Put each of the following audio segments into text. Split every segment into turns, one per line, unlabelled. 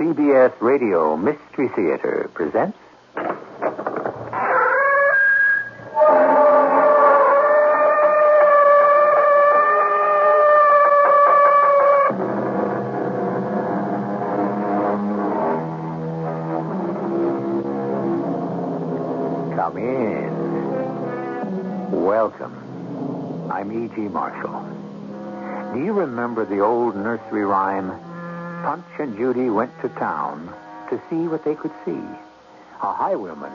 CBS Radio Mystery Theater presents... Come in. Welcome. I'm E.G. Marshall. Do you remember the old nursery rhyme... Punch and Judy went to town to see what they could see. A highwayman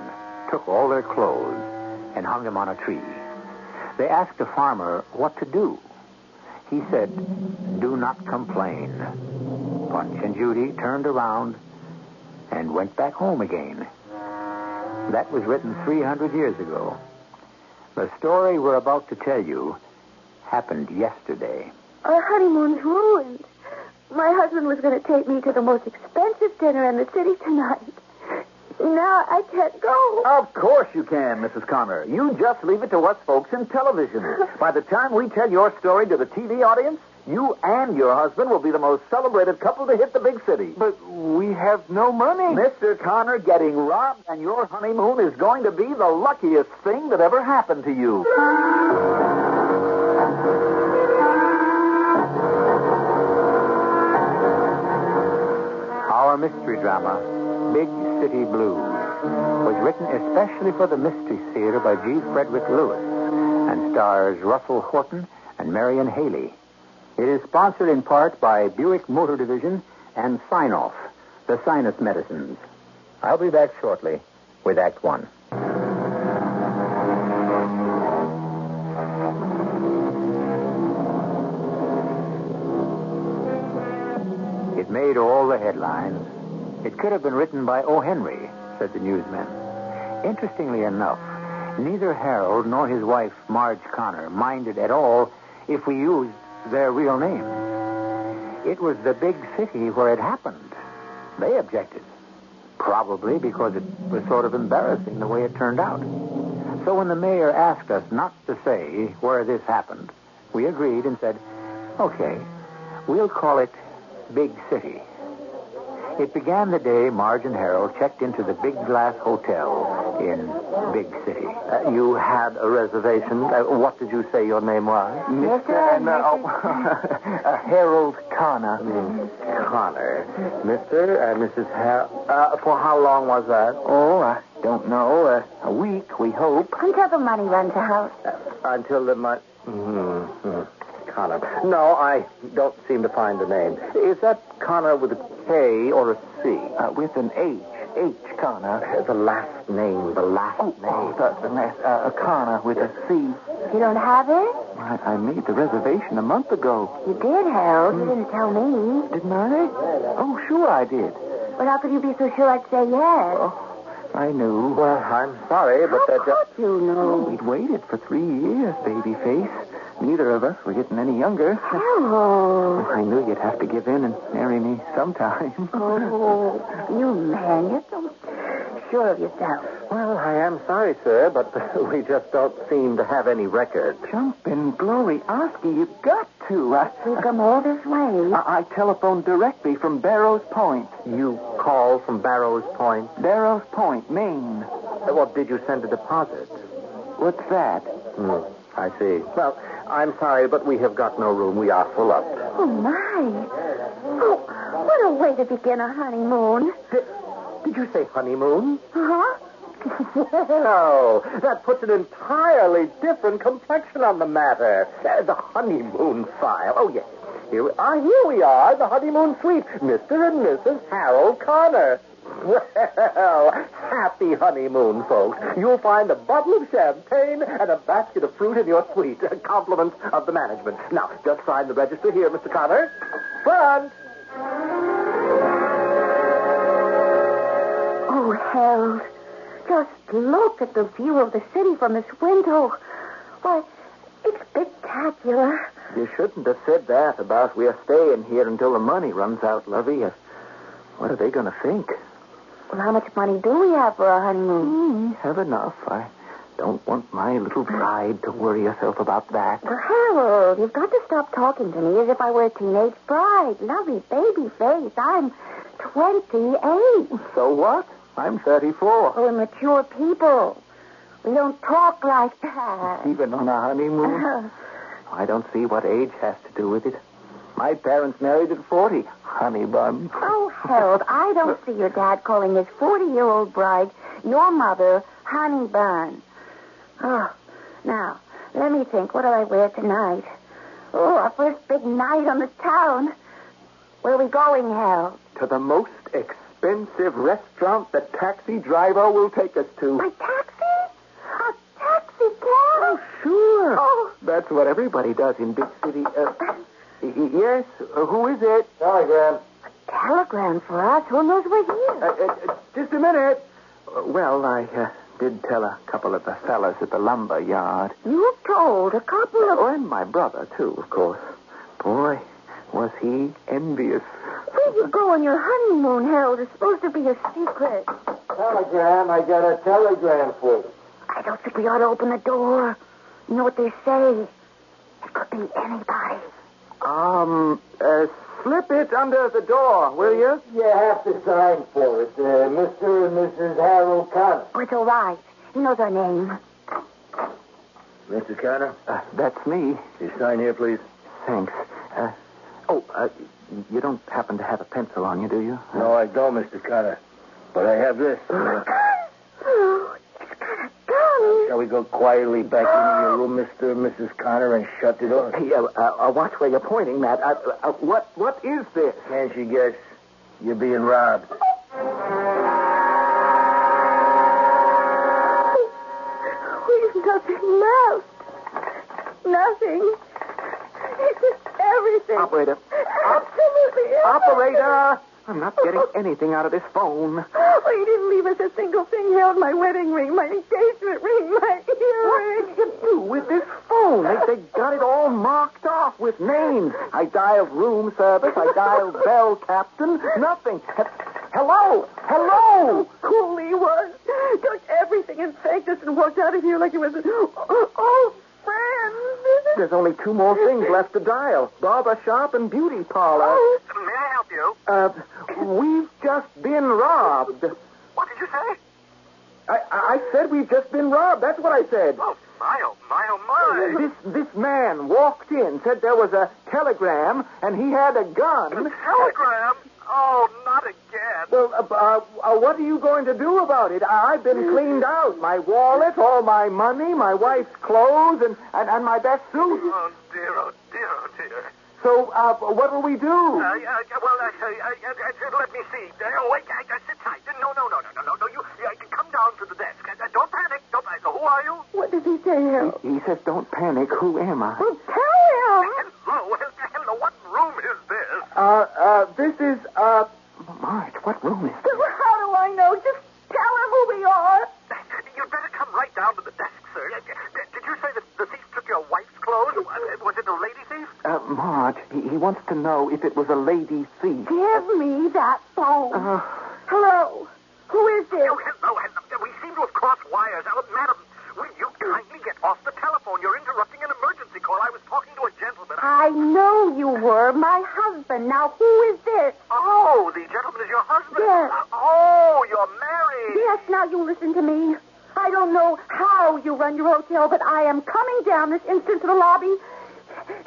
took all their clothes and hung them on a tree. They asked the farmer what to do. He said, "Do not complain." Punch and Judy turned around and went back home again. That was written 300 years ago. The story we're about to tell you happened yesterday.
Our honeymoon's ruined. My husband was going to take me to the most expensive dinner in the city tonight. Now I can't go.
Of course you can, Mrs. Connor. You just leave it to us folks in television. By the time we tell your story to the TV audience, you and your husband will be the most celebrated couple to hit the big city.
But we have no money.
Mr. Connor, getting robbed and your honeymoon is going to be the luckiest thing that ever happened to you.
Our mystery drama, Big City Blues, was written especially for the Mystery Theater by G. Frederick Lewis and stars Russell Horton and Marion Haley. It is sponsored in part by Buick Motor Division and Sign-Off, the sinus medicines. I'll be back shortly with Act One. It made all the headlines. It could have been written by O. Henry, said the newsmen. Interestingly enough, neither Harold nor his wife, Marge Connor, minded at all if we used their real names. It was the big city where it happened. They objected, probably because it was sort of embarrassing the way it turned out. So when the mayor asked us not to say where this happened, we agreed and said, okay, we'll call it Big City. It began the day Marge and Harold checked into the Big Glass Hotel in Big City.
You had a reservation. What did you say your name was?
Mr. and
Harold Connor. Connor. Mr. and Mrs. Harold. For how long was that?
Oh, I don't know. A week, we hope.
Until the money runs out.
Until the money... Connor. No, I don't seem to find the name. Is that Connor with a K or a C?
With an H. H. Connor.
The last name. The last name.
Connor with a C.
You don't have it?
I made the reservation a month ago.
You did, Harold. You didn't tell me.
Didn't I? Oh, sure I did.
But how could you be so sure I'd say yes?
Oh, I knew.
Well, I'm sorry, but
How could you know?
We'd waited for 3 years, baby face. Neither of us were getting any younger.
Harold.
I knew you'd have to give in and marry me sometime.
Oh, you man, you're so sure of yourself.
Well, I am sorry, sir, but we just don't seem to have any record.
Jumping glory, Oski, you've got to.
You come all this way.
I telephoned directly from Barrows Point.
You called from Barrows Point?
Barrows Point, Maine.
Well, did you send a deposit?
What's that?
I see. Well, I'm sorry, but we have got no room. We are full up.
Oh, my. Oh, what a way to begin a honeymoon.
Did you say honeymoon?
Huh?
Well, that puts an entirely different complexion on the matter. The honeymoon file. Oh, yes. Here we are, the honeymoon suite. Mr. and Mrs. Harold Connor. Well, happy honeymoon, folks. You'll find a bottle of champagne and a basket of fruit in your suite. Compliments of the management. Now, just sign the register here, Mr. Connor. Front!
Oh, Harold, just look at the view of the city from this window. Why, it's spectacular.
You shouldn't have said that about we're staying here until the money runs out, Lovey. What are they going to think?
Well, how much money do we have for our honeymoon?
We have enough. I don't want my little bride to worry herself about that.
Well, Harold, you've got to stop talking to me as if I were a teenage bride. Lovey, baby face. I'm 28.
So what? I'm 34.
We're mature people. We don't talk like that.
Even on a honeymoon? I don't see what age has to do with it. My parents married at 40. Honey bun.
Oh, Harold, I don't see your dad calling his 40-year-old bride, your mother, honey bun. Oh, now, let me think. What do I wear tonight? Oh, our first big night on the town. Where are we going, Harold?
To the most expensive restaurant the taxi driver will take us to.
My taxi? A taxi cab?
Oh, sure.
Oh.
That's what everybody does in big city. Yes, who is it?
Telegram.
A telegram for us? Who knows we're here?
Just a minute. Well, I did tell a couple of the fellas at the lumber yard.
You told a couple of...
Oh, and my brother, too, of course. Boy, was he envious.
Where you go on your honeymoon, Harold? It's supposed to be a secret.
Telegram. I got a telegram for you.
I don't think we ought to open the door. You know what they say? It could be anybody.
Slip it under the door, will you?
You have to sign for it. Mr. and Mrs. Harold Connor.
Oh, it's all right. He knows our name.
Mr. Connor?
That's me.
You sign here, please.
Thanks. You don't happen to have a pencil on you, do you?
No, I don't, Mr. Connor. But I have this.
Oh, it's got a gun.
Shall we go quietly back into your room, Mr. and Mrs. Connor, and shut the door?
Hey, watch where you're pointing, Matt. What is this?
Can't you guess? You're being robbed.
We've nothing left. Nothing. Everything.
Operator.
Absolutely everything.
Operator! I'm not getting anything out of this phone.
Oh, you didn't leave us a single thing, Harold. My wedding ring, my engagement ring, my earring.
What did you do with this phone? They got it all marked off with names. I dialed room service. I dialed bell captain. Nothing. Hello? Hello?
Cool he was. Took everything and thanked us and walked out of here like he was an old friend.
There's only two more things left to dial. Barber shop and beauty parlor.
Oh.
May I help you?
We've just been robbed.
What did you say?
I said we've just been robbed. That's what I said.
Oh, my, oh, my, oh, my.
This man walked in, said there was a telegram, and he had a gun.
A telegram? Oh, not again.
Well, what are you going to do about it? I've been cleaned out. My wallet, all my money, my wife's clothes, and my best suit.
Oh, dear, oh, dear, oh, dear.
So, what will we do?
Let me see. Wait, sit tight. No. You come down to the desk. Don't panic. Who are you?
What did he say, Harold?
He says, don't panic. Who am I?
Well, tell him.
Hello. What room is this?
This is, Marge, what room is this?
How do I know? Just tell him who we are.
You'd better come right down to the desk, sir. Did you say that the thief took your wife's clothes? Was it a lady thief?
Marge, he wants to know if it was a lady thief.
Give me that phone. Hello. Who is this?
Oh, hello. We seem to have crossed wires. Madam, will you kindly get off the telephone? You're interrupting an emergency call. I was talking to a gentleman.
I know you were. My husband. Now, who is this?
Oh, the gentleman is your husband?
Yes.
Oh, you're married.
Yes, now you listen to me. I don't know how you run your hotel, but I am coming down this instant to the lobby,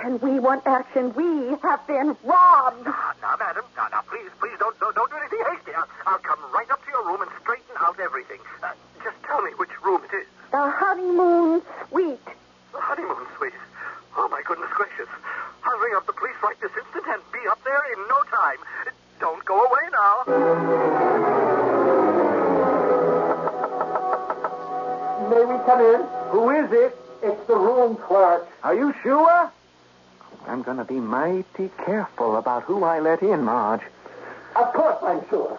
and we want action. We have been robbed.
Now, madam, now, please, don't do anything hasty. I'll come right up to your room and straighten out everything. Just tell me which room it is.
The honeymoon suite.
The honeymoon suite. Oh, my goodness gracious. I'll ring up the police right this instant and be up there in no time. Don't go away now.
May we come in?
Who is it?
It's the room clerk.
Are you sure? I'm going to be mighty careful about who I let in, Marge.
Of course I'm sure.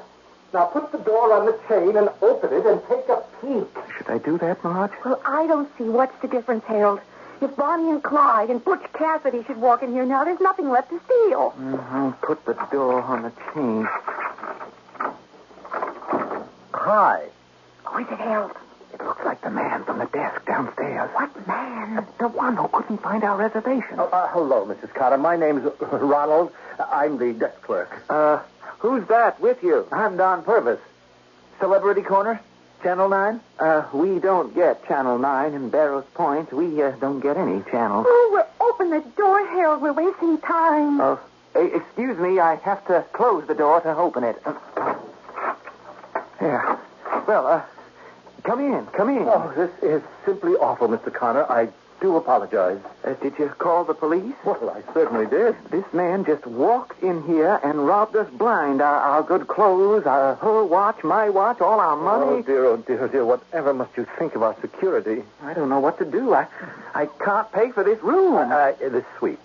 Now put the door on the chain and open it and take a peek.
Should I do that, Marge?
Well, I don't see what's the difference, Harold. If Bonnie and Clyde and Butch Cassidy should walk in here now, there's nothing left to steal.
I'll put the door on the chain.
Hi.
Who is it, Harold?
It looks like the man from the desk downstairs.
What man?
The one who couldn't find our reservation.
Hello, Mrs. Cotter. My name's Ronald. I'm the desk clerk.
Who's that with you?
I'm Don Purvis. Celebrity Corner? Channel 9?
We don't get Channel 9 in Barrows Point. We don't get any channels.
Oh, open the door, Harold. We're wasting time.
Oh, excuse me. I have to close the door to open it. Yeah. Well, come in.
Oh, this is simply awful, Mr. Connor. I do apologize.
Did you call the police?
Well, I certainly did.
This man just walked in here and robbed us blind. Our good clothes, her watch, my watch, all our money.
Oh, dear. Whatever must you think of our security?
I don't know what to do. I can't pay for this room.
This suite.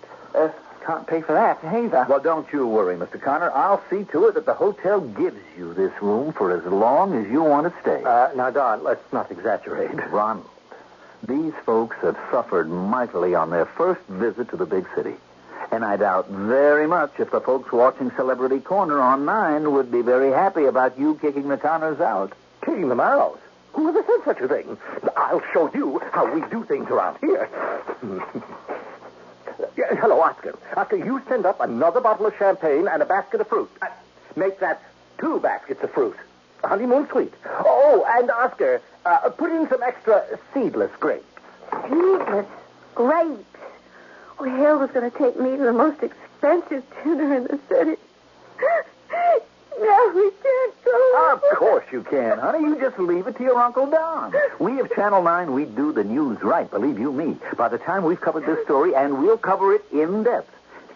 Can't pay for that either.
Well, don't you worry, Mr. Connor. I'll see to it that the hotel gives you this room for as long as you want to stay.
Now, Don, let's not exaggerate.
Ronald, these folks have suffered mightily on their first visit to the big city. And I doubt very much if the folks watching Celebrity Corner on 9 would be very happy about you kicking the Connors out.
Kicking them out? Who ever said such a thing? I'll show you how we do things around here. Hello, Oscar. Oscar, you send up another bottle of champagne and a basket of fruit. Make that 2 baskets of fruit. A honeymoon suite. Oh, and Oscar, put in some extra seedless grapes.
Seedless grapes. Oh, Harold was going to take me to the most expensive dinner in the city. Now we can't go.
Of course you can, honey. You just leave it to your Uncle Don. We of Channel 9, we do the news right, believe you me. By the time we've covered this story, and we'll cover it in depth,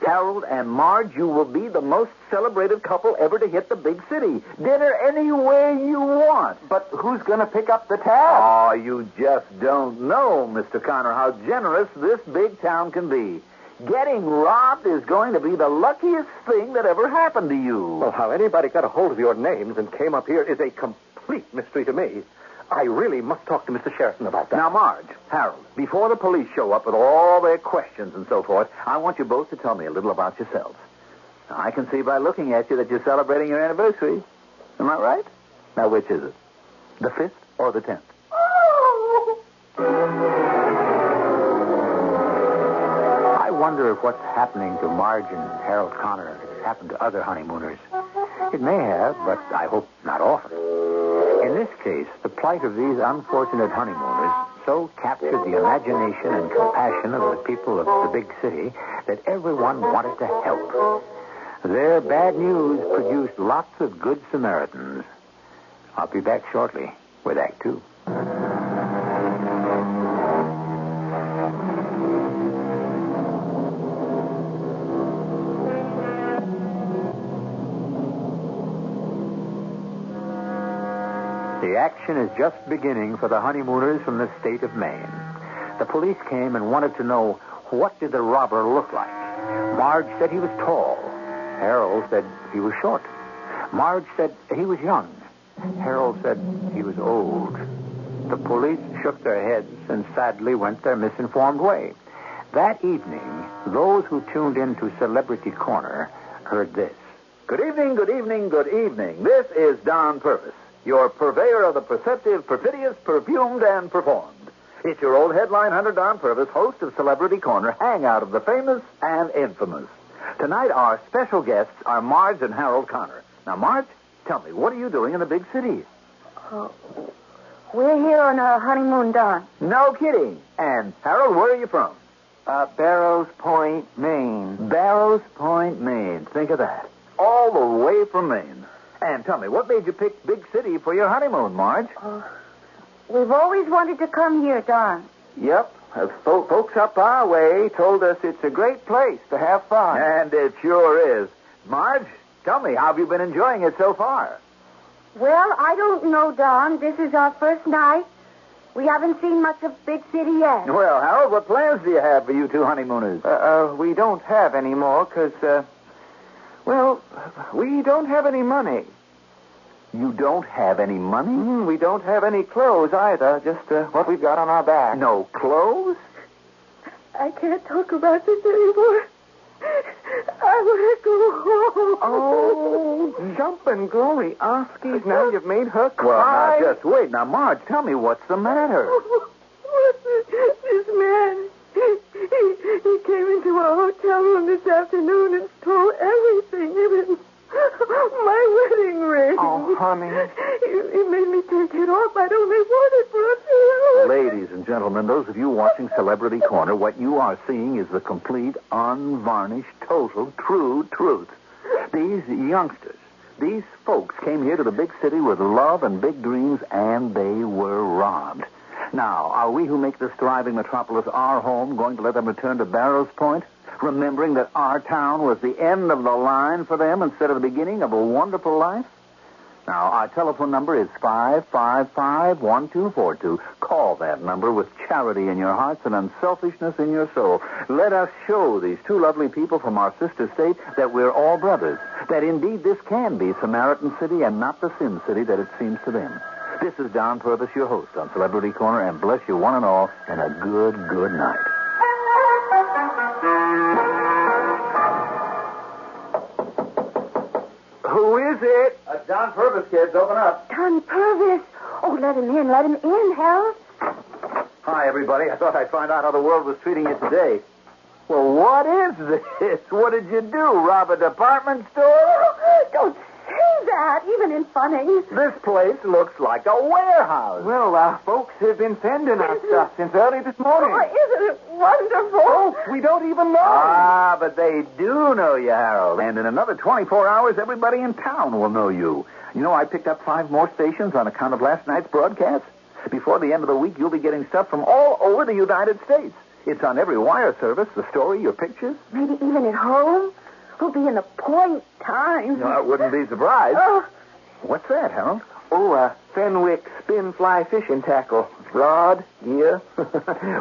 Harold and Marge, you will be the most celebrated couple ever to hit the big city. Dinner anywhere you want.
But who's going to pick up the tab?
Oh, you just don't know, Mr. Connor, how generous this big town can be. Getting robbed is going to be the luckiest thing that ever happened to you.
Well, how anybody got a hold of your names and came up here is a complete mystery to me. I really must talk to Mr. Sheridan about that.
Now, Marge, Harold, before the police show up with all their questions and so forth, I want you both to tell me a little about yourselves. Now, I can see by looking at you that you're celebrating your anniversary. Am I right? Now, which is it? The 5th or the 10th? I wonder if what's happening to Marge and Harold Connor has happened to other honeymooners. It may have, but I hope not often. In this case, the plight of these unfortunate honeymooners so captured the imagination and compassion of the people of the big city that everyone wanted to help. Their bad news produced lots of good Samaritans. I'll be back shortly with Act 2. The action is just beginning for the honeymooners from the state of Maine. The police came and wanted to know, what did the robber look like? Marge said he was tall. Harold said he was short. Marge said he was young. Harold said he was old. The police shook their heads and sadly went their misinformed way. That evening, those who tuned into Celebrity Corner heard this. Good evening, good evening, good evening. This is Don Purvis, your purveyor of the perceptive, perfidious, perfumed, and performed. It's your old headline hunter, Don Purvis, host of Celebrity Corner, hangout of the famous and infamous. Tonight, our special guests are Marge and Harold Connor. Now, Marge, tell me, what are you doing in the big city?
We're here on a honeymoon, Don.
No kidding. And, Harold, where are you from?
Barrows Point, Maine.
Barrows Point, Maine. Think of that. All the way from Maine. And tell me, what made you pick big city for your honeymoon, Marge?
We've always wanted to come here, Don.
Yep. Folks up our way told us it's a great place to have fun.
And it sure is. Marge, tell me, how have you been enjoying it so far?
Well, I don't know, Don. This is our first night. We haven't seen much of big city yet.
Well, Harold, what plans do you have for you two honeymooners?
We don't have any more because, we don't have any money.
You don't have any money?
We don't have any clothes either, just what we've got on our back.
No clothes?
I can't talk about this anymore. I want to go home.
Oh, jumping glory, Oskies. Now you've made her cry.
Well, now, just wait. Now, Marge, tell me what's the matter.
This man, he came into our hotel room this afternoon and stole everything. My wedding ring.
Oh, honey.
He made me take it off. I'd only worn it for a few.
Ladies and gentlemen, those of you watching Celebrity Corner, what you are seeing is the complete, unvarnished, total, true truth. These youngsters, these folks came here to the big city with love and big dreams, and they were robbed. Now, are we who make this thriving metropolis our home going to let them return to Barrows Point, remembering that our town was the end of the line for them instead of the beginning of a wonderful life? Now, our telephone number is 555-1242. Call that number with charity in your hearts and unselfishness in your soul. Let us show these two lovely people from our sister state that we're all brothers, that indeed this can be Samaritan City and not the Sin City that it seems to them. This is Don Purvis, your host on Celebrity Corner, and bless you one and all, and a good, good night.
Who is it? Don Purvis, kids. Open up.
Don Purvis. Oh, let him in. Let him in, Harold.
Hi, everybody. I thought I'd find out how the world was treating you today. Well, what is this? What did you do? Rob a department store?
Don't say that, even in funny.
This place looks like a warehouse.
Well, folks have been sending us stuff since early this morning.
Oh, isn't it wonderful?
Folks we don't even know.
Ah, but they do know you, Harold. And in another 24 hours, everybody in town will know you. You know, I picked up 5 more stations on account of last night's broadcast. Before the end of the week, you'll be getting stuff from all over the United States. It's on every wire service, the story, your pictures.
Maybe even at home. We'll be in the point time.
No, I wouldn't be surprised.
Oh.
What's that, Harold?
Oh, Fenwick spin fly fishing tackle. Rod, gear.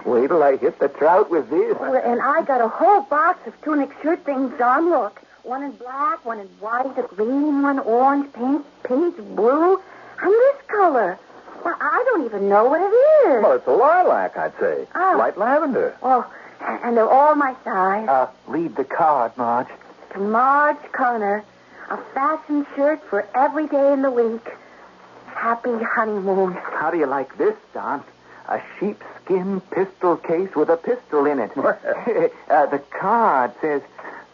Wait till I hit the trout with this.
Oh, and I got a whole box of tunic shirt things, Don. Look. One in black, one in white, a green one, orange, pink, peach, blue, and this color. Well, I don't even know what it is.
Well, it's a lilac, I'd say.
Oh.
Light lavender.
Oh, and they're all my size.
Read the card, Marge.
To Marge Connor, a fashion shirt for every day in the week. Happy honeymoon.
How do you like this, Don? A sheepskin pistol case with a pistol in it. The card says,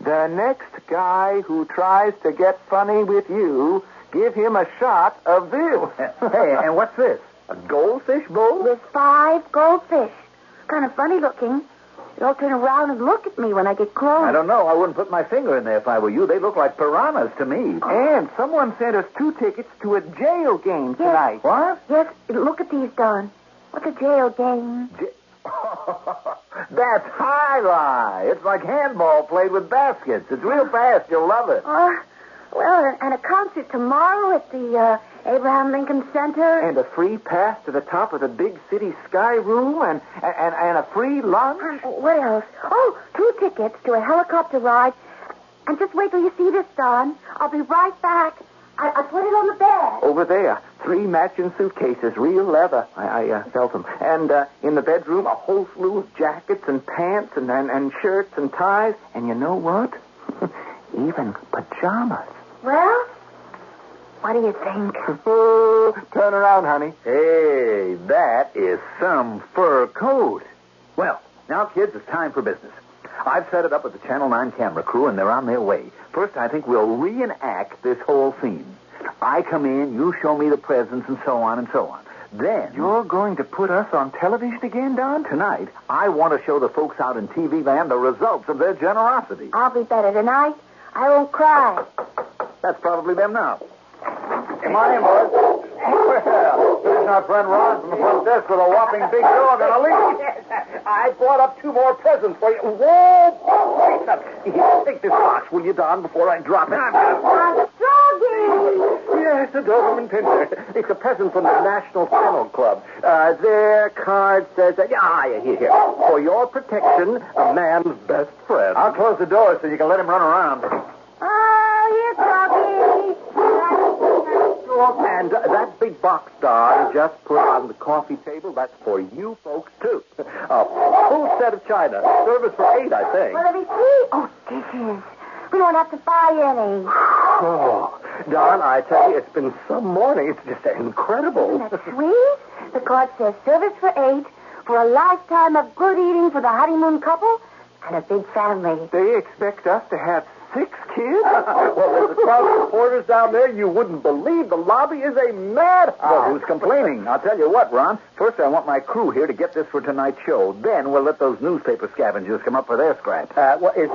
the next guy who tries to get funny with you, give him a shot of this.
Hey, and what's this? A goldfish bowl?
With 5 goldfish. Kind of funny looking. They all turn around and look at me when I get close.
I don't know. I wouldn't put my finger in there if I were you. They look like piranhas to me.
And someone sent us 2 tickets to a jail game tonight.
What?
Yes, look at these, Don. What's a jail game?
That's high-lie. It's like handball played with baskets. It's real fast. You'll love it.
Well, and a concert tomorrow at the Abraham Lincoln Center.
And a free pass to the top of the big city sky room and a free lunch.
What else? Oh, 2 tickets to a helicopter ride. And just wait till you see this, Don. I'll be right back. I put it on the bed.
Over there, 3 matching suitcases, real leather. I felt them. And in the bedroom, a whole slew of jackets and pants and shirts and ties. And you know what? Even pajamas.
Well, what do you think?
Turn around, honey.
Hey, that is some fur coat. Well, now, kids, it's time for business. I've set it up with the Channel 9 camera crew, and they're on their way. First, I think we'll reenact this whole scene. I come in, you show me the presents, and so on and so on. Then...
You're going to put us on television again, Don?
Tonight, I want to show the folks out in TV land the results of their generosity.
I'll be better tonight. I won't cry.
That's probably them now.
Come on in, boys. Well, here's our friend Ron from the front desk with a whopping big dog and a leash. I brought up 2 more presents for you. Whoa! Wait up. Take this box, will you, Don, before I drop it?
A doggy!
Yes, a Doberman Pinscher. It's a present from the National Kennel Club. Their card says that... Here. For your protection, a man's best friend.
I'll close the door so you can let him run around.
Oh, here, doggy.
And that big box, Don, just put on the coffee table, that's for you folks, too. A full set of china. Service for 8, I think.
Well, let me see. Oh, dishes. We don't have to buy any.
Oh, Don, I tell you, it's been some morning. It's just incredible.
Isn't that sweet? The card says service for 8 for a lifetime of good eating for the honeymoon couple and a big family.
They expect us to have
6 kids?
Well, there's a crowd of reporters down there you wouldn't believe. The lobby is a madhouse.
Well, who's complaining? I'll tell you what, Ron. First, I want my crew here to get this for tonight's show. Then we'll let those newspaper scavengers come up for their scraps.
Well, is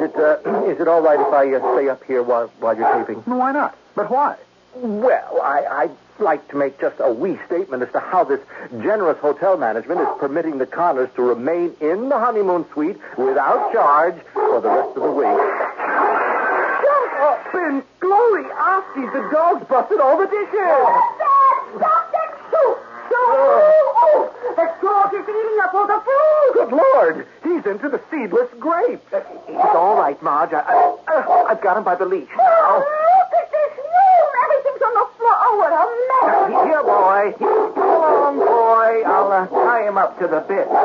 it all right if I stay up here while you're taping?
Well, why not? But why?
Well, I'd like to make just a wee statement as to how this generous hotel management is permitting the Connors to remain in the honeymoon suite without charge for the rest of the week. Oh, Ben, glory, Osties, the dog's busted all the dishes.
Stop that soup! The dog is eating up all the food!
Good Lord, he's into the seedless grape.
It's all right, Marge. I've got him by the leash now.
Look at this room! Everything's on the floor. Oh, what a mess!
Here, boy. Come along, boy. I'll tie him up to the bit.
Oh,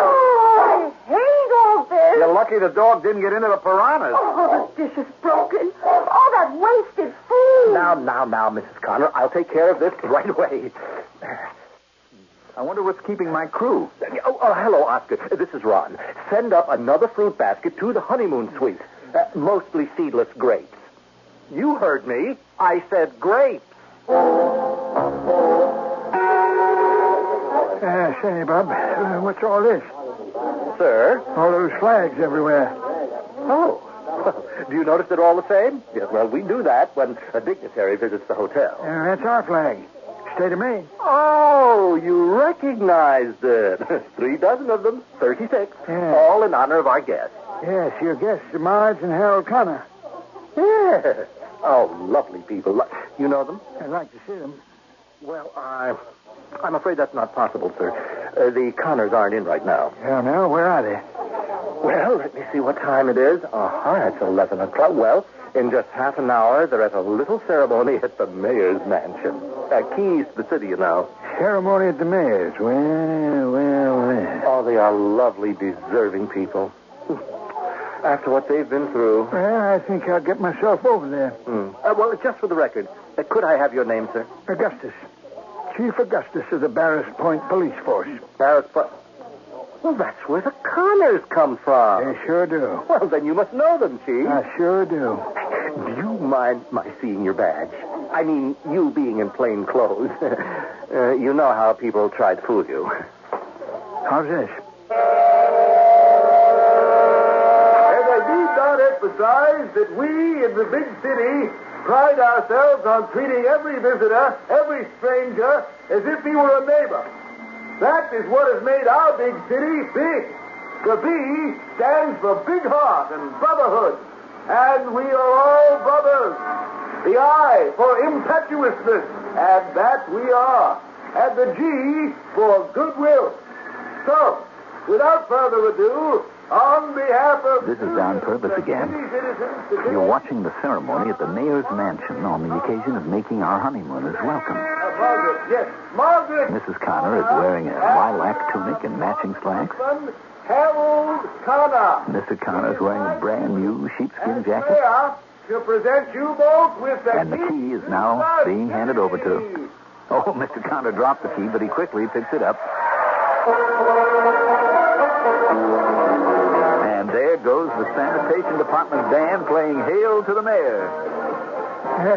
I hate all this.
You're lucky the dog didn't get into the piranhas.
Oh, the dish is broken. All that wasted food.
Now, Mrs. Connor, I'll take care of this right away.
I wonder what's keeping my crew.
Oh, hello, Oscar. This is Ron. Send up another fruit basket to the honeymoon suite. Mostly seedless grapes. You heard me. I said grapes.
Say, Bob, what's all this?
Sir?
All those flags everywhere.
Oh. Do you notice they're all the same? Yes, well, we do that when a dignitary visits the hotel.
That's our flag. State of Maine.
Oh, you recognized it. 3 dozen of them, 36.
Yeah.
All in honor of our guest.
Yes, your guests, Marge and Harold Connor.
Yes. Oh, lovely people. You know them?
I'd like to see them.
Well, I'm afraid that's not possible, sir. The Connors aren't in right now.
Oh, no? Where are they?
Well, let me see what time it is. It's 11 o'clock. Well, in just half an hour, they're at a little ceremony at the mayor's mansion. Keys to the city, you know.
Ceremony at the mayor's. Well.
Oh, they are lovely, deserving people. After what they've been through.
Well, I think I'll get myself over there.
Well, just for the record, could I have your name, sir?
Augustus. Chief Augustus of the Barris Point Police Force.
Barris Point? Well, that's where the Connors come from.
They sure do.
Well, then you must know them, Chief.
I sure do.
Do you mind my seeing your badge? I mean, you being in plain clothes. You know how people try to fool you.
How's this?
And I need not emphasize that we in the big city pride ourselves on treating every visitor, every stranger, as if he were a neighbor. That is what has made our big city big. The B stands for big heart and brotherhood. And we are all brothers. The I for impetuousness, and that we are. And the G for goodwill. So, without further ado, on behalf of...
This is Don Purvis again. You're watching the ceremony at the mayor's mansion on the occasion of making our honeymooners welcome.
Margaret, yes, Margaret.
Mrs. Connor is wearing a lilac tunic and matching slacks.
Harold Connor.
Mr. Connor is wearing a brand new sheepskin jacket.
There to present you both with the
And the key is now being handed over to... Oh, Mr. Connor dropped the key, but he quickly picks it up. And there goes the sanitation department band playing Hail to the Mayor.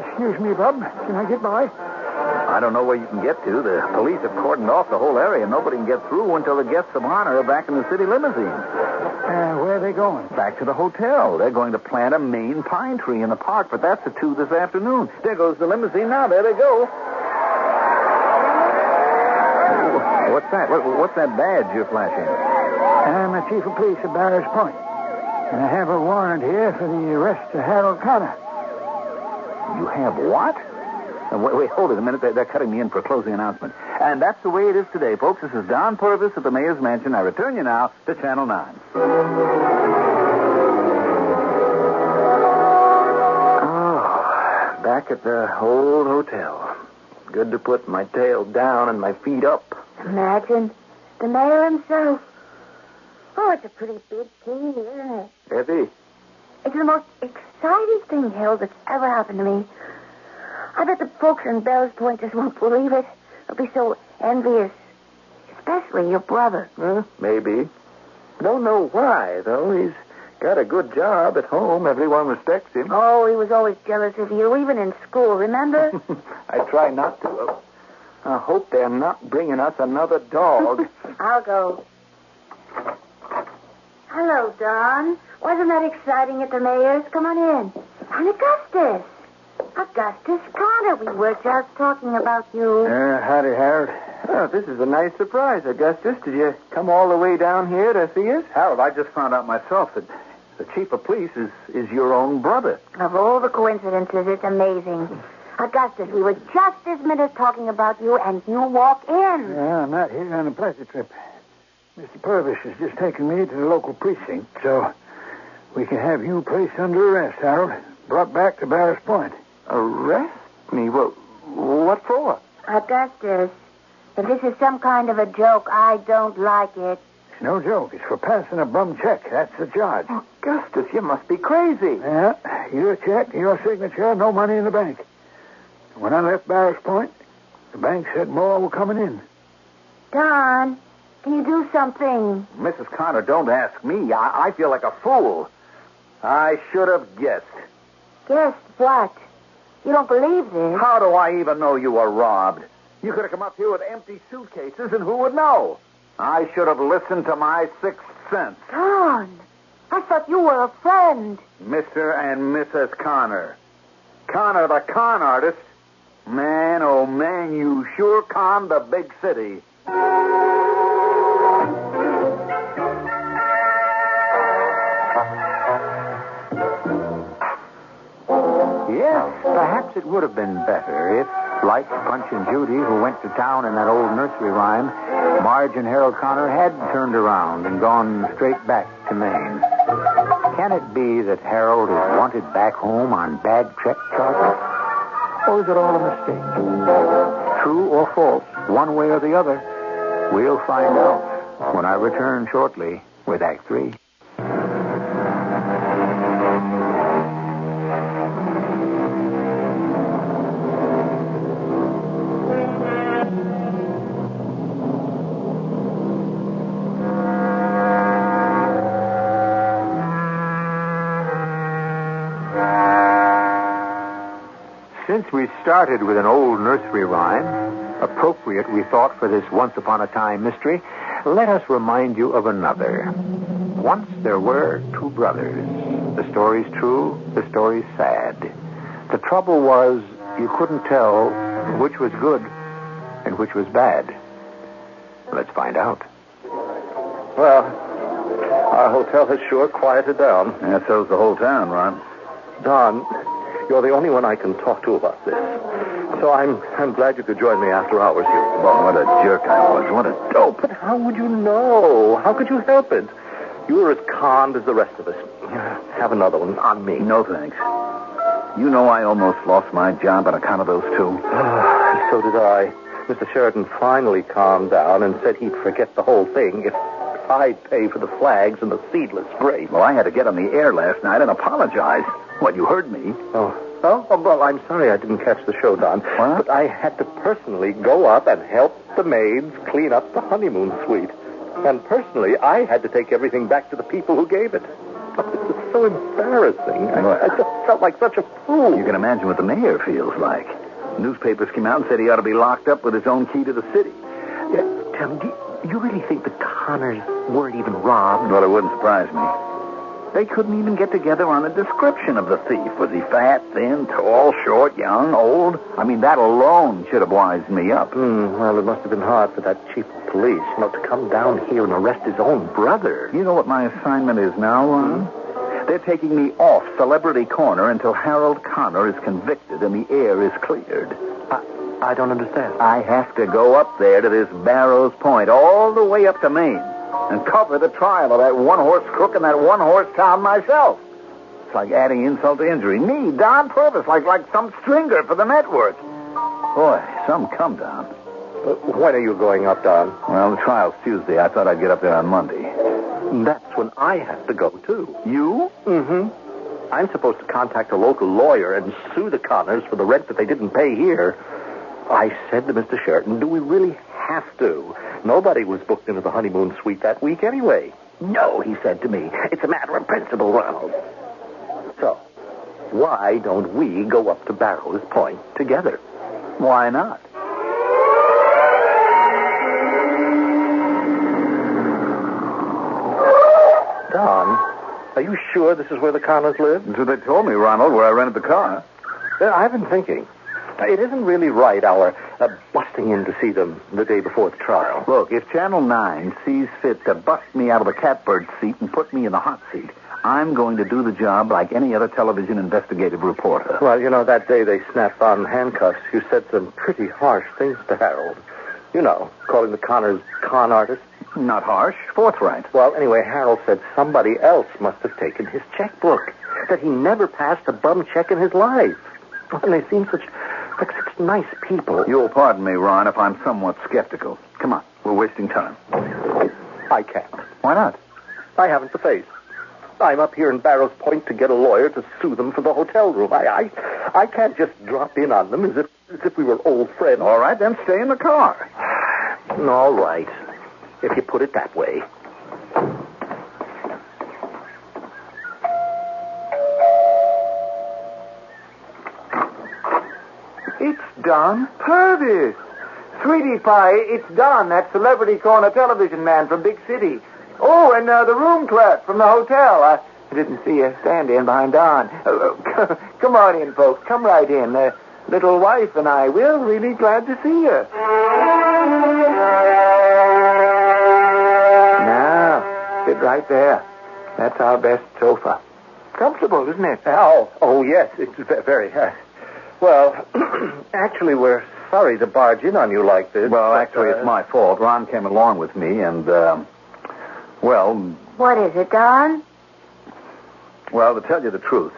Excuse me, Bob. Can I get by?
I don't know where you can get to. The police have cordoned off the whole area. Nobody can get through until the guests of honor are back in the city limousine.
Where are they going?
Back to the hotel. They're going to plant a Maine pine tree in the park, but that's at 2 this afternoon. There goes the limousine now. There they go. What's that? What's that badge you're flashing?
I'm a chief of police at Barris Point. And I have a warrant here for the arrest of Harold Connor.
You have what? Wait, hold it a minute. They're cutting me in for a closing announcement. And that's the way it is today, folks. This is Don Purvis at the Mayor's Mansion. I return you now to Channel 9. Oh, back at the old hotel. Good to put my tail down and my feet up.
Imagine the mayor himself. Oh, it's a pretty big key, isn't it?
Effie?
It's the most exciting thing, Harold, that's ever happened to me. I bet the folks in Bell's Point just won't believe it. They'll be so envious. Especially your brother.
Maybe. Don't know why, though. He's
Got a good job at home. Everyone respects him.
Oh, he was always jealous of you, even in school, remember?
I try not to. I hope they're not bringing us another dog.
I'll go. Hello, Don. Wasn't that exciting at the mayor's? Come on in. And Augustus. Augustus Connor, we were just talking about you.
Howdy, Harold.
Oh, this is a nice surprise, Augustus. Did you come all the way down here to see us?
Harold, I just found out myself that the chief of police is your own brother.
Of all the coincidences, it's amazing. Augustus, we were just this minute talking about you, and you walk in.
Yeah, I'm not here on a pleasure trip. Mr. Purvis has just taken me to the local precinct, so we can have you placed under arrest, Harold. Brought back to Barris Point.
Arrest me? What for?
Augustus, if this is some kind of a joke, I don't like it.
It's no joke. It's for passing a bum check. That's the charge.
Augustus, you must be crazy.
Yeah, your check, your signature, no money in the bank. When I left Barris Point, the bank said more were coming in.
Don, can you do something?
Mrs. Connor, don't ask me. I feel like a fool. I should have guessed.
Guess what? You don't believe this?
How do I even know you were robbed? You could have come up here with empty suitcases, and who would know? I should have listened to my sixth sense.
Don, I thought you were a friend.
Mr. and Mrs. Connor. Connor, the con artist. Man, oh man, you sure conned the big city.
Yes, perhaps it would have been better if, like Punch and Judy, who went to town in that old nursery rhyme, Marge and Harold Connor had turned around and gone straight back to Maine. Can it be that Harold is wanted back home on bad check charges? Or is it all a mistake? True or false, one way or the other? We'll find out when I return shortly with Act 3. Since we started with an old nursery rhyme, appropriate, we thought, for this once-upon-a-time mystery, let us remind you of another. Once there were two brothers. The story's true, the story's sad. The trouble was, you couldn't tell which was good and which was bad. Let's find out.
Well, our hotel has sure quieted down.
Yeah, so's the whole town, Ron.
Don, you're the only one I can talk to about this. So I'm glad you could join me after hours here.
Well, what a jerk I was. What a dope.
But how would you know? How could you help it? You were as conned as the rest of us. Have another one on me.
No, thanks. You know I almost lost my job on account of those two.
So did I. Mr. Sheridan finally calmed down and said he'd forget the whole thing if I'd pay for the flags and the seedless grape.
Well, I had to get on the air last night and apologize. What, you heard me?
Oh, well, I'm sorry I didn't catch the show, Don.
What?
But I had to personally go up and help the maids clean up the honeymoon suite. And personally, I had to take everything back to the people who gave it. Oh, this is so embarrassing. I just felt like such a fool.
You can imagine what the mayor feels like. Newspapers came out and said he ought to be locked up with his own key to the city.
Tell me, do you really think the Connors weren't even robbed?
Well, it wouldn't surprise me. They couldn't even get together on a description of the thief. Was he fat, thin, tall, short, young, old? I mean, that alone should have wised me up.
Well, it must have been hard for that chief of police, to come down here and arrest his own brother.
You know what my assignment is now, Ron? They're taking me off Celebrity Corner until Harold Connor is convicted and the air is cleared.
I don't understand.
I have to go up there to this Barrows Point, all the way up to Maine, and cover the trial of that one-horse crook in that one-horse town myself. It's like adding insult to injury. Me, Don Purvis, like some stringer for the network. Boy, some come down.
When are you going up, Don?
Well, the trial's Tuesday. I thought I'd get up there on Monday.
That's when I have to go, too.
You?
Mm-hmm. I'm supposed to contact a local lawyer and sue the Connors for the rent that they didn't pay here. I said to Mr. Sheridan, do we really have to? Nobody was booked into the honeymoon suite that week anyway. No, he said to me. It's a matter of principle, Ronald. So, why don't we go up to Barrow's Point together?
Why not?
Don, are you sure this is where the Connors live?
That's what they told me, Ronald, where I rented the car.
I've been thinking. It isn't really right, our busting in to see them the day before the trial.
Look, if Channel 9 sees fit to bust me out of the catbird seat and put me in the hot seat, I'm going to do the job like any other television investigative reporter.
Well, you know, that day they snapped on handcuffs, you said some pretty harsh things to Harold. You know, calling the Connors con artists.
Not harsh, forthright.
Well, anyway, Harold said somebody else must have taken his checkbook. That he never passed a bum check in his life. And they seem such nice people.
You'll pardon me, Ron, if I'm somewhat skeptical. Come on, we're wasting time.
I can't.
Why not?
I haven't the face. I'm up here in Barrow's Point to get a lawyer to sue them for the hotel room. I can't just drop in on them as if we were old friends.
All right, then stay in the car.
All right, if you put it that way.
It's Don Purvis. Sweetie Pie, it's Don, that celebrity corner television man from Big City. Oh, and the room clerk from the hotel. I didn't see you stand in behind Don. Come on in, folks. Come right in. Little wife and I, we're really glad to see you. Now, sit right there. That's our best sofa. Comfortable, isn't it?
Oh yes, it's very. Well, actually, we're sorry to barge in on you like this.
Well, actually, it's my fault. Ron came along with me, and, well...
What is it, Don?
Well, to tell you the truth,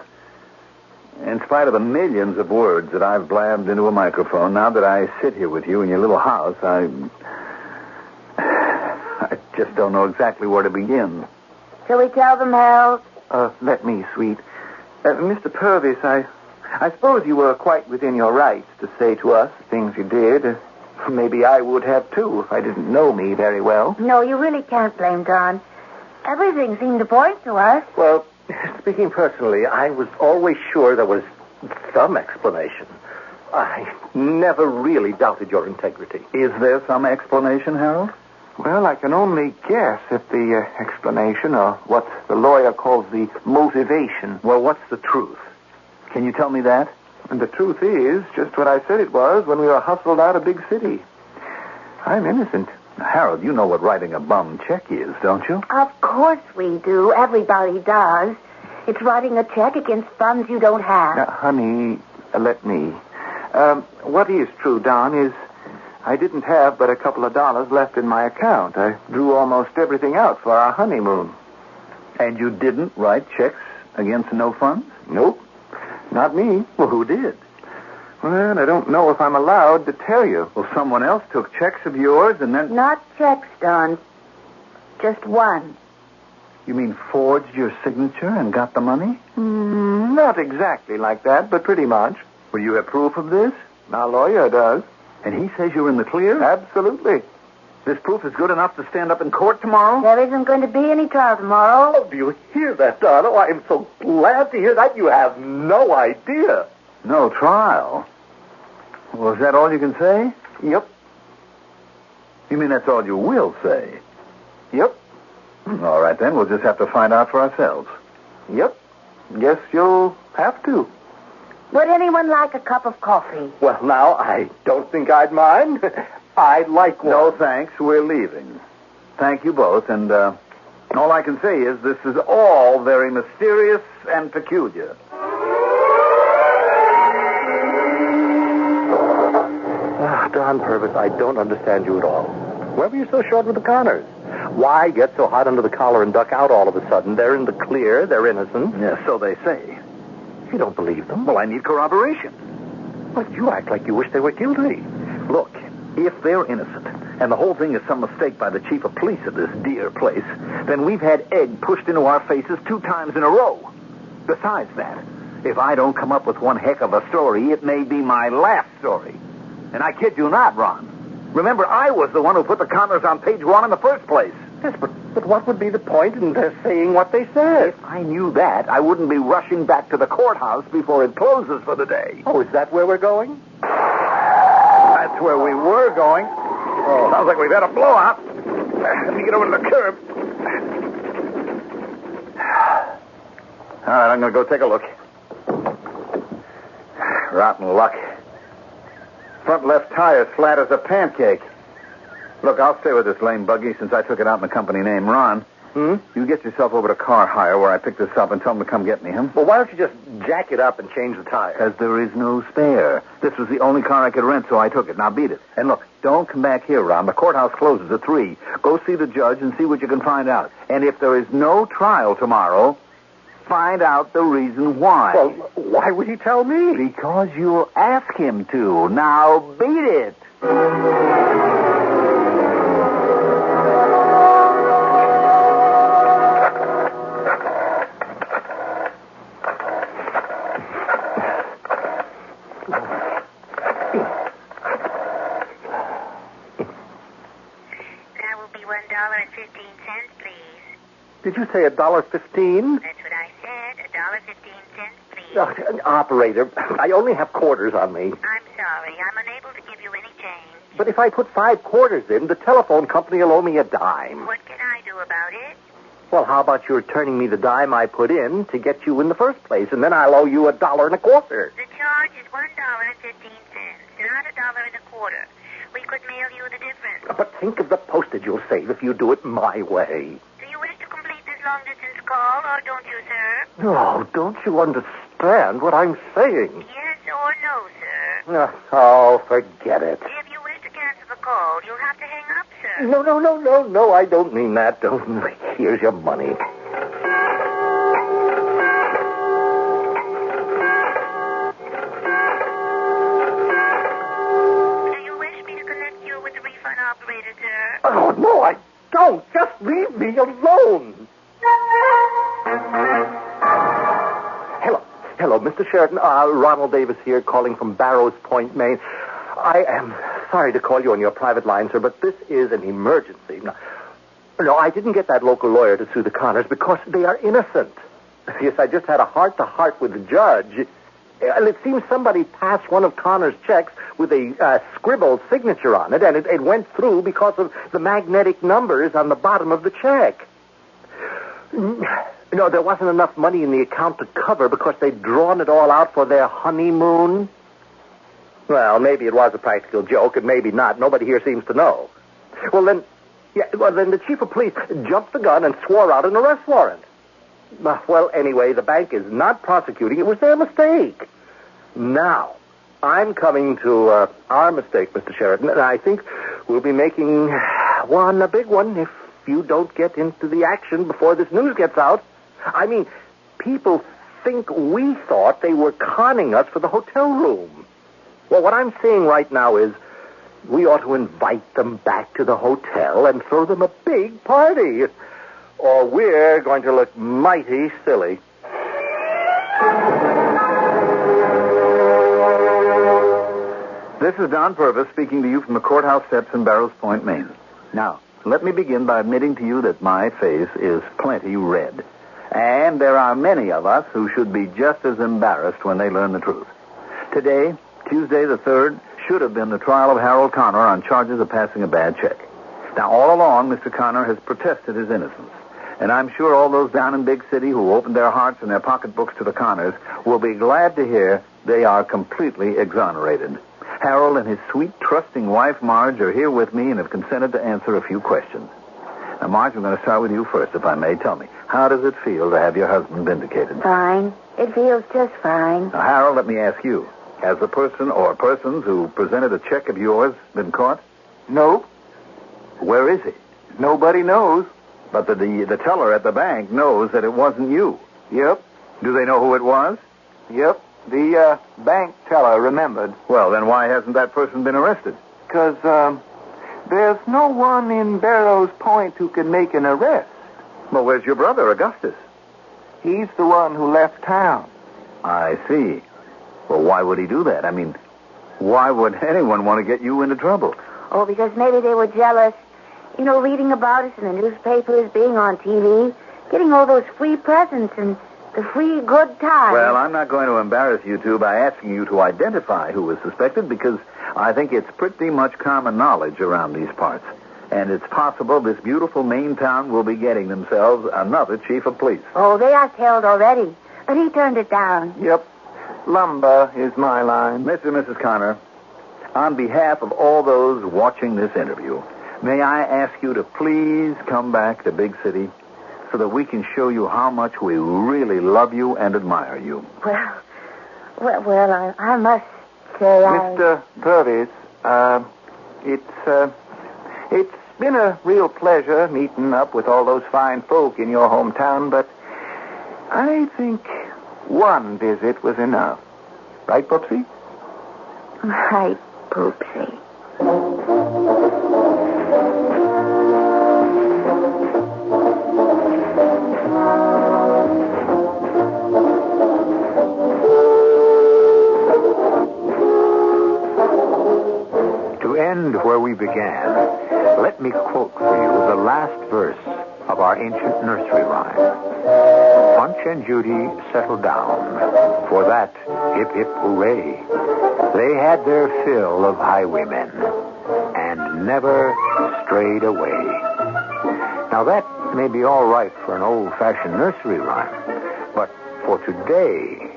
in spite of the millions of words that I've blabbed into a microphone, now that I sit here with you in your little house, I just don't know exactly where to begin.
Shall we tell them, Harold?
Let me, sweet. Mr. Purvis, I suppose you were quite within your rights to say to us the things you did. Maybe I would have, too, if I didn't know me very well.
No, you really can't blame Don. Everything seemed to point to us.
Well, speaking personally, I was always sure there was some explanation. I never really doubted your integrity.
Is there some explanation, Harold?
Well, I can only guess at the explanation, or what the lawyer calls the motivation.
Well, what's the truth? Can you tell me that?
And the truth is just what I said it was when we were hustled out of Big City. I'm innocent.
Harold, you know what writing a bum check is, don't you?
Of course we do. Everybody does. It's writing a check against funds you don't have.
Now, honey, let me. What is true, Don, is I didn't have but a couple of dollars left in my account. I drew almost everything out for our honeymoon.
And you didn't write checks against no funds?
Nope. Not me.
Well, who did?
Well, I don't know if I'm allowed to tell you.
Well, someone else took checks of yours and then...
Not checks, Don. Just one.
You mean forged your signature and got the money?
Not exactly like that, but pretty much.
Well, you have proof of this?
Our lawyer does.
And he says you're in the clear?
Absolutely.
This proof is good enough to stand up in court tomorrow?
There isn't going to be any trial tomorrow.
Oh, do you hear that, Don? Oh, I am so glad to hear that. You have no idea.
No trial? Well, is that all you can say?
Yep.
You mean that's all you will say?
Yep.
All right, then. We'll just have to find out for ourselves.
Yep. Guess you'll have to.
Would anyone like a cup of coffee?
Well, now, I don't think I'd mind. I'd like one.
No, thanks. We're leaving. Thank you both, and all I can say is this is all very mysterious and peculiar.
Don Purvis, I don't understand you at all. Why were you so short with the Connors? Why get so hot under the collar and duck out all of a sudden? They're in the clear. They're innocent.
Yes, so they say.
You don't believe them?
Well, I need corroboration.
But you act like you wish they were guilty.
Look, if they're innocent, and the whole thing is some mistake by the chief of police of this dear place, then we've had egg pushed into our faces 2 times in a row. Besides that, if I don't come up with one heck of a story, it may be my last story. And I kid you not, Ron. Remember, I was the one who put the Connors on page 1 in the first place.
Yes, but But what would be the point in their saying what they said?
If I knew that, I wouldn't be rushing back to the courthouse before it closes for the day.
Oh, is that where we're going?
That's where we were going. Oh, sounds like we've had a blowout. Let me get over to the curb. All right, I'm going to go take a look. Rotten luck. Front left tire's flat as a pancake. Look, I'll stay with this lame buggy since I took it out in the company name. Ron, you get yourself over to Car Hire where I picked this up and tell them to come get me, huh?
Well, why don't you just jack it up and change the tire?
Because there is no spare. This was the only car I could rent, so I took it. Now beat it. And look, don't come back here, Ron. The courthouse closes at 3. Go see the judge and see what you can find out. And if there is no trial tomorrow, find out the reason why.
Well, why would he tell me?
Because you'll ask him to. Now beat it.
Did you say $1.15?
That's what I said. $1.15, please.
Operator, I only have quarters on me.
I'm sorry. I'm unable to give you any change.
But if I put 5 quarters in, the telephone company will owe me a dime.
What can I do about it?
Well, how about you returning me the dime I put in to get you in the first place, and then I'll owe you $1.25.
The charge is $1.15, not $1.25. We could mail you the difference.
But think of the postage you'll save if you do it my way.
Do you wish to complete this long-distance call, or don't you, sir?
No, don't you understand what I'm saying?
Yes or no, sir?
Oh, forget it.
If you wish to cancel the call, you'll have to hang up, sir.
No, I don't mean that. Here's your money.
Do you wish me to connect you with the refund operator, sir?
Oh, no, I don't. Just leave me alone. Hello, Mr. Sheridan. Ronald Davis here, calling from Barrows Point, Maine. I am sorry to call you on your private line, sir, but this is an emergency. No, I didn't get that local lawyer to sue the Connors because they are innocent. Yes, I just had a heart-to-heart with the judge. And it seems somebody passed one of Connor's checks with a scribbled signature on it, and it went through because of the magnetic numbers on the bottom of the check. No, there wasn't enough money in the account to cover because they'd drawn it all out for their honeymoon. Well, maybe it was a practical joke, and maybe not. Nobody here seems to know. Well, then the chief of police jumped the gun and swore out an arrest warrant. Well, anyway, the bank is not prosecuting. It was their mistake. Now, I'm coming to our mistake, Mr. Sheridan, and I think we'll be making a big one, if you don't get into the action before this news gets out. I mean, people think we thought they were conning us for the hotel room. Well, what I'm saying right now is we ought to invite them back to the hotel and throw them a big party, or we're going to look mighty silly.
This is Don Purvis speaking to you from the courthouse steps in Barrows Point, Maine. Now, let me begin by admitting to you that my face is plenty red. And there are many of us who should be just as embarrassed when they learn the truth. Today, Tuesday the 3rd, should have been the trial of Harold Connor on charges of passing a bad check. Now, all along, Mr. Connor has protested his innocence. And I'm sure all those down in Big City who opened their hearts and their pocketbooks to the Connors will be glad to hear they are completely exonerated. Harold and his sweet, trusting wife, Marge, are here with me and have consented to answer a few questions. Now, Marge, I'm going to start with you first, if I may. Tell me, how does it feel to have your husband vindicated?
Fine. It feels just fine.
Now, Harold, let me ask you. Has the person or persons who presented a check of yours been caught?
No,
Where is he?
nobody knows.
But the teller at the bank knows that it wasn't you.
Yep,
Do they know who it was?
yep. The bank teller remembered.
Well, then why hasn't that person been arrested?
Because there's no one in Barrows Point who can make an arrest.
Well, where's your brother, Augustus?
He's the one who left town.
I see. Well, why would he do that? I mean, why would anyone want to get you into trouble?
Oh, because maybe they were jealous. You know, reading about us in the newspapers, being on TV, getting all those free presents and the free good times.
Well, I'm not going to embarrass you two by asking you to identify who was suspected because I think it's pretty much common knowledge around these parts. And it's possible this beautiful Maine town will be getting themselves another chief of police.
Oh, they are tailed already. But he turned it down.
Yep. Lumber is my line.
Mr. and Mrs. Connor, on behalf of all those watching this interview, may I ask you to please come back to Big City so that we can show you how much we really love you and admire you.
Well, I must say
Mr. Purvis, it's been a real pleasure meeting up with all those fine folk in your hometown, but I think one visit was enough. Right, Poopsie?
Right, Poopsie.
To end where we began, let me quote for you the last verse of our ancient nursery rhyme. Punch and Judy settled down. For that, hip hip hooray. They had their fill of highwaymen and never strayed away. Now that may be all right for an old-fashioned nursery rhyme, but for today,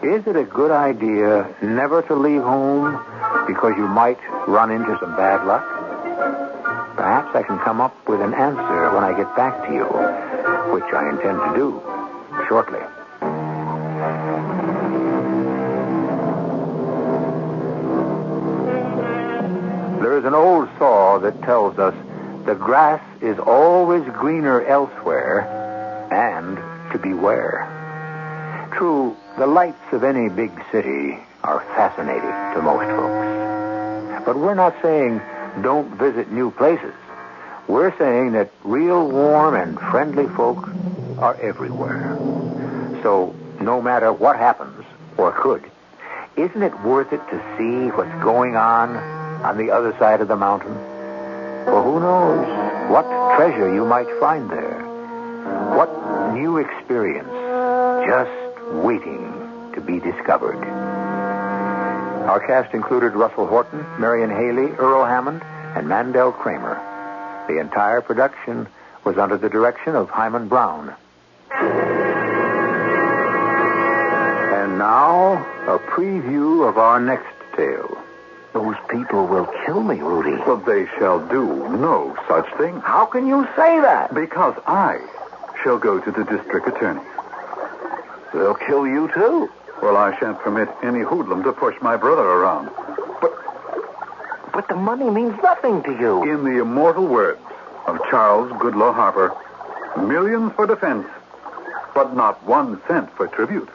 is it a good idea never to leave home because you might run into some bad luck? Perhaps I can come up with an answer when I get back to you, which I intend to do shortly. There is an old saw that tells us the grass is always greener elsewhere and to beware. True, the lights of any big city are fascinating to most folks. But we're not saying don't visit new places. We're saying that real warm and friendly folk are everywhere. So, no matter what happens, or could, isn't it worth it to see what's going on the other side of the mountain? For who knows what treasure you might find there? What new experience just waiting to be discovered? Our cast included Russell Horton, Marion Haley, Earl Hammond, and Mandel Kramer. The entire production was under the direction of Hyman Brown. And now, a preview of our next tale.
Those people will kill me, Rudy.
Well, they shall do no such thing.
How can you say that?
Because I shall go to the district attorney.
They'll kill you, too.
Well, I shan't permit any hoodlum to push my brother around.
But the money means nothing to you.
In the immortal words of Charles Goodloe Harper, millions for defense, but not 1 cent for tribute.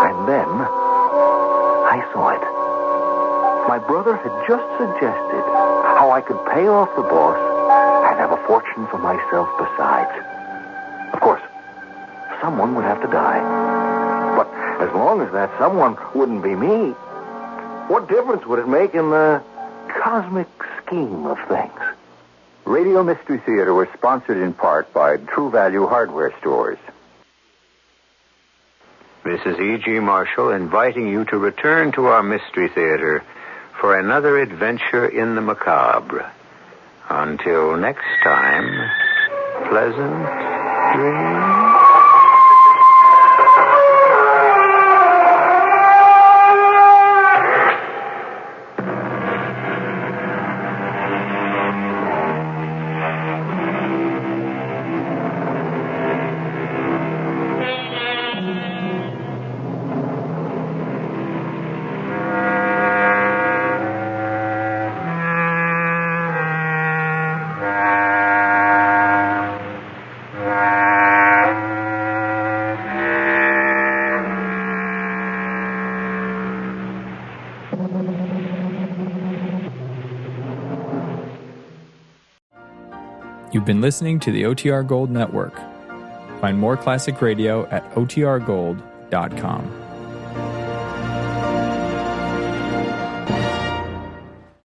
And then I saw it. My brother had just suggested how I could pay off the boss and have a fortune for myself besides. Of course, someone would have to die. But as long as that someone wouldn't be me, what difference would it make in the cosmic scheme of things?
Radio Mystery Theater was sponsored in part by True Value Hardware Stores. This is E.G. Marshall inviting you to return to our Mystery Theater for another adventure in the macabre. Until next time, pleasant dreams.
You've been listening to the OTR Gold Network. Find more classic radio at otrgold.com.